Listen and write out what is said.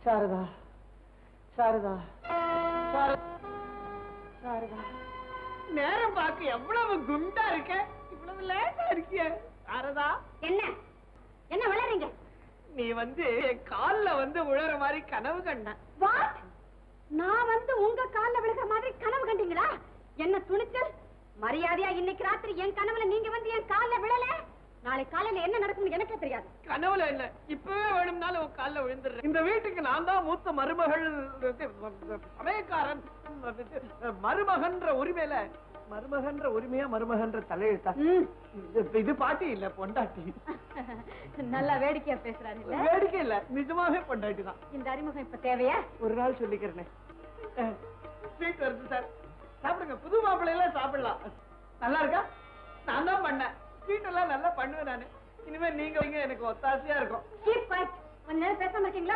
சாரதா சாரதா சாரதா, நேரம் பார்க்க எவ்வளவு குண்டா இருக்க, இவ்வளவு லேட்டா இருக்கிய சாரதா. என்ன என்ன வளரீங்க? நீ கால்ல விழற மாதிரி கனவு கண்ட. நான் உங்க கால்ல விழுகிற மாதிரி கனவு கண்டீங்களா? என்ன துணிச்சல்! மரியாதையா இன்னைக்கு ராத்திரி என் கனவுல நீங்க என் கால்ல விழல, நாளை காலையில என்ன நடக்கும்னு எனக்கே தெரியாது. கனவுல இல்ல, இப்பவே வேணும்னாலும் உன் கால்ல விழுந்துடுறேன். இந்த வீட்டுக்கு நான் தான் மூத்த மருமகள், சமயக்காரன். மருமகன்ற உரிமையில, மருமகன்ற உரிமையா மருமகன்ற தலையெழுத்தா? இது பாட்டி இல்ல, பொண்டாட்டி. நல்லா வேடிக்கையா பேசுறாரு. வேடிக்கை இல்ல, நிஜமாவே பொண்டாட்டி தான். இந்த அறிமுகம் இப்ப தேவையா? ஒரு நாள் சொல்லிக்கிறேன். ஸ்வீட் வருது சார், சாப்பிடுங்க. புது மாப்பிள்ளை எல்லாம் சாப்பிடலாம். நல்லா இருக்கா? நான் தான் பண்ணேன். ஸ்வீட் எல்லாம் நல்லா பண்ணுவேன் நானு. இனிமே நீங்க எனக்கு ஒத்தாசையா இருக்கும். கொஞ்ச நேரம் பேசாம இருக்கீங்களா?